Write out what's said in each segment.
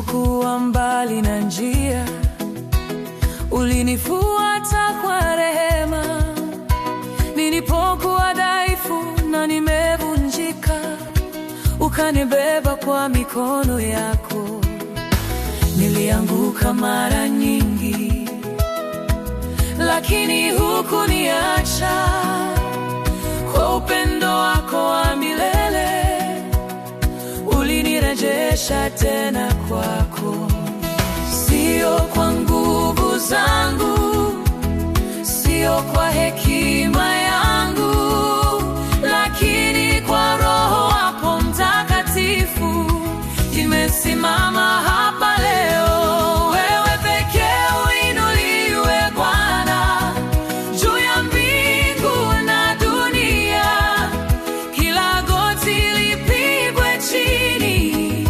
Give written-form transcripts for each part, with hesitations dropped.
Nilipokuwa mbali na njia, ulinifuata kwa rehema. Nilipokuwa dhaifu na nimevunjika, ukanibeba kwa mikono yako. Nilianguka mara nyingi, lakini hukuniacha. Kwa upendo wako wa milele, ulinirejesha tena kwako. Sio kwa nguvu zangu, sio kwa hekima yangu, lakini kwa Roho wako Mtakatifu nimesimama hapa leo. Wewe pekee uinuliwe Bwana, juu ya mbingu na dunia. Kila goti lipigwe chini,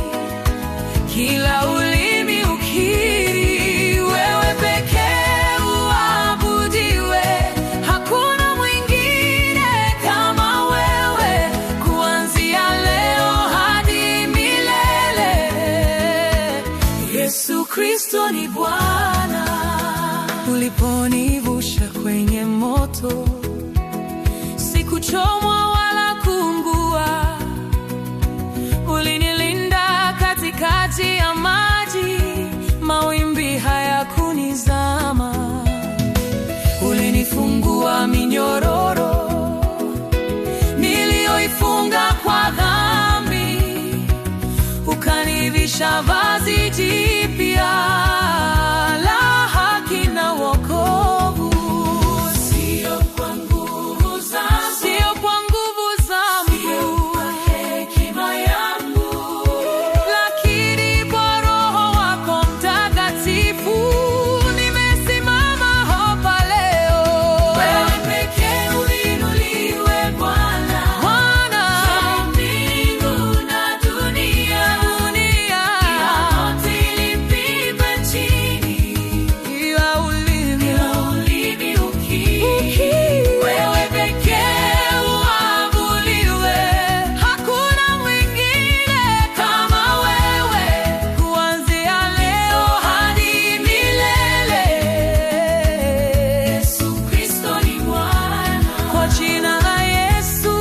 kila ulimi ukiri, wewe pekee uabudiwe. Hakuna mwingine kama wewe, kuanzia leo hadi milele. Yesu Kristo ni Bwana. Uliponivusha kwenye moto, sikuchomwa wala kuungua. Ulinilinda katikati ya maji, mawimbi hayakunizama. Ulinifungua minyororo niliyoifunga kwa dhambi, ukanivisha vazi jipya la haki na wokovu. Sio kwa nguvu zangu, sio kwa nguvu zangu, sio kwa hekima yangu, lakini kwa Roho wako Mtakatifu nimesimama hapa leo. Wewe pekee uinuliwe Bwana, Bwana, mbingu na dunia. Kila goti lipigwe chini, kila ulimi ukiri, wewe pekee uabudiwe. Hakuna mwingine kama wewe, kuanzia leo hadi milele. Yesu Kristo ni Bwana. Kwa jina la Yesu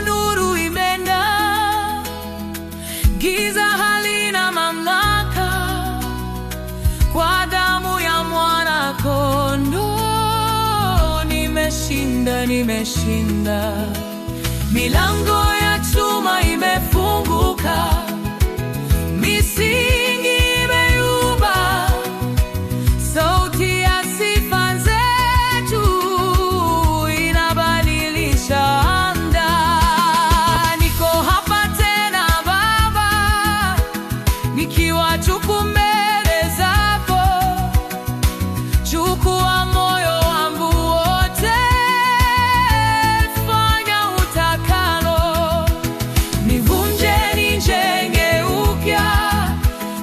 nuru imeng'aa, giza halina mamlaka. Kwa damu ya Mwana-Kondoo nimeshinda, nimeshinda. Milango ya chuma imefunguka, misingi imeyumba. Sauti ya sifa zetu inabadilisha anga. Niko hapa tena Baba, nikiwa tupu mbele zako. Chukua moyo wangu wote, fanya utakalo. Nivunje, nijenge upya,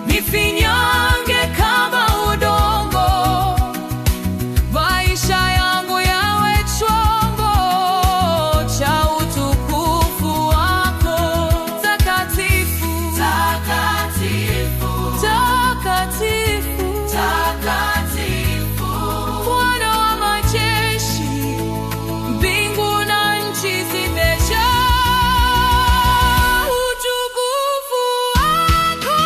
nifinyange kama udongo. Maisha yangu yawe chombo cha utukufu wako. Takatifu, takatifu, takatifu, takatifu, Bwana wa majeshi, mbingu na nchi zimejaa utukufu wako.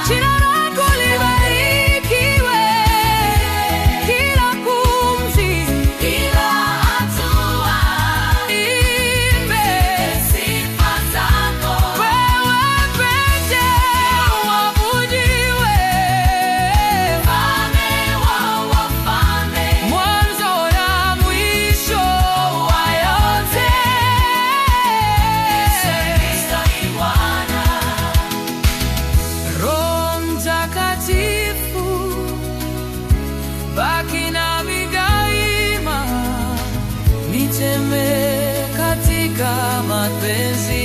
Jina lako libarikiwe, kila pumzi, kila hatua imbe sifa zako. Wewe pekee uabudiwe, Mfalme wa wafalme, mwanzo na mwisho wa yote. Yesu Kristo ni Bwana. Roho Mtakatifu, baki nami daima, nitembee katika mapenzi